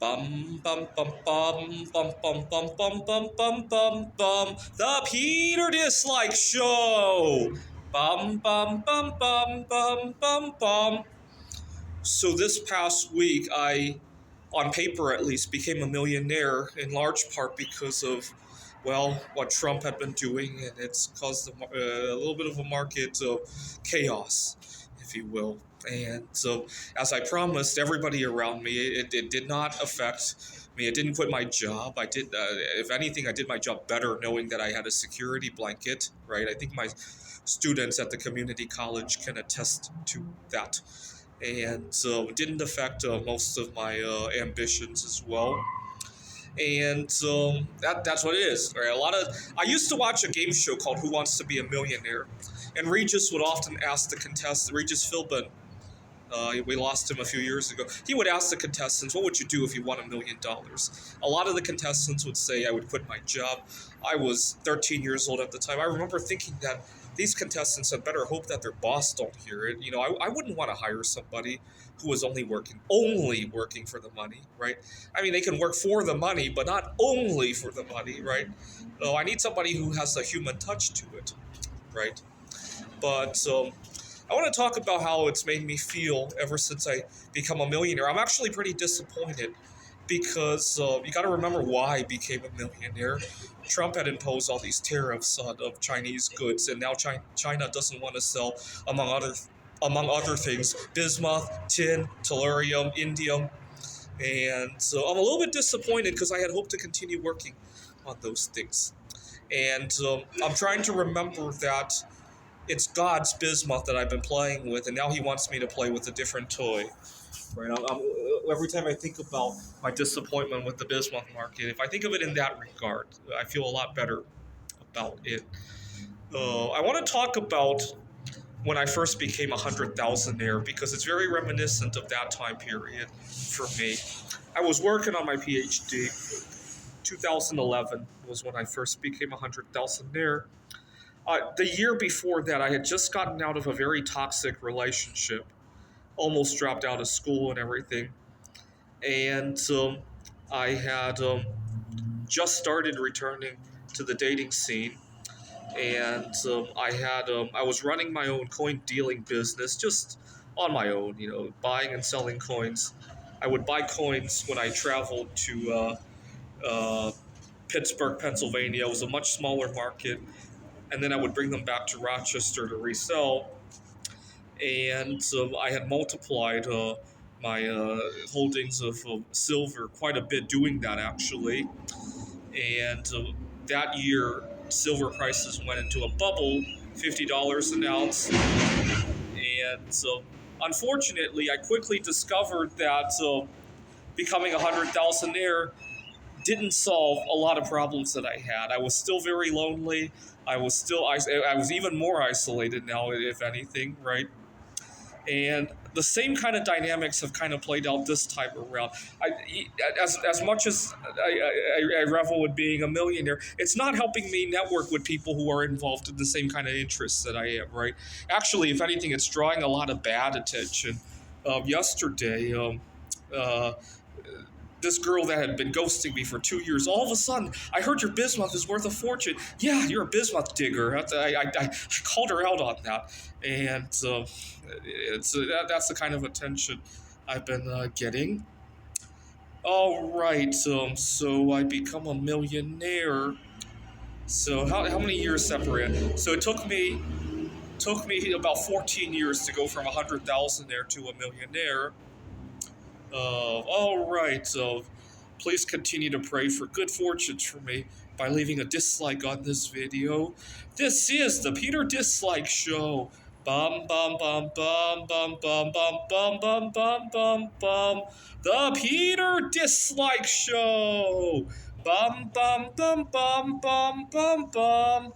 Bum bum bum bum bum bum bum bum bum bum bum bum. The Peter Dislike Show. Bum bum bum bum bum bum bum. So this past week, on paper at least, became a millionaire in large part because of, well, what Trump had been doing, and it's caused a little bit of a market chaos, if you will. And so, as I promised everybody around me, it did not affect me. It didn't quit my job. I did, if anything, I did my job better knowing that I had a security blanket, right? I think my students at the community college can attest to that. And so it didn't affect most of my ambitions as well. And that's what it is. Right? I used to watch a game show called Who Wants to Be a Millionaire, and Regis would often ask the contestant, Regis Philbin. We lost him a few years ago. He would ask the contestants, "What would you do if you won $1 million?" A lot of the contestants would say, "I would quit my job." I was 13 years old at the time. I remember thinking that these contestants had better hope that their boss don't hear it. I wouldn't want to hire somebody who was only working for the money, right? I mean, they can work for the money, but not only for the money, right? Oh, I need somebody who has a human touch to it, right? But I want to talk about how it's made me feel ever since I become a millionaire. I'm actually pretty disappointed because you got to remember why I became a millionaire. Trump had imposed all these tariffs of Chinese goods, and now China doesn't want to sell, among other things, bismuth, tin, tellurium, indium, and so I'm a little bit disappointed because I had hoped to continue working on those things. And I'm trying to remember that it's God's bismuth that I've been playing with, and now He wants me to play with a different toy. Right? Every time I think about my disappointment with the bismuth market, if I think of it in that regard, I feel a lot better about it. I want to talk about when I first became a 100,000aire because it's very reminiscent of that time period for me. I was working on my PhD. 2011 was when I first became a 100,000aire. The year before that, I had just gotten out of a very toxic relationship, almost dropped out of school and everything. And I had just started returning to the dating scene. And I was running my own coin dealing business just on my own, buying and selling coins. I would buy coins when I traveled to Pittsburgh, Pennsylvania. It was a much smaller market, and then I would bring them back to Rochester to resell. And I had multiplied my holdings of silver quite a bit doing that, actually. And that year, silver prices went into a bubble, $50 an ounce. And so, unfortunately, I quickly discovered that becoming a 100,000aire didn't solve a lot of problems that I had. I was still very lonely. I was even more isolated now, if anything, right? And the same kind of dynamics have kind of played out this time around. As much as I revel in being a millionaire, it's not helping me network with people who are involved in the same kind of interests that I am, right? Actually, if anything, it's drawing a lot of bad attention. Yesterday, this girl that had been ghosting me for 2 years, all of a sudden, I heard your bismuth is worth a fortune. Yeah, you're a bismuth digger. I called her out on that. And that's the kind of attention I've been getting. All right, so I become a millionaire. So how many years separate? So it took me about 14 years to go from 100,000aire to a millionaire. All right, so please continue to pray for good fortunes for me by leaving a dislike on this video. This is the Peter Dislike Show. Bum bum bum bum bum bum bum bum bum bum bum bum. The Peter Dislike Show. Bum bum bum bum bum bum bum.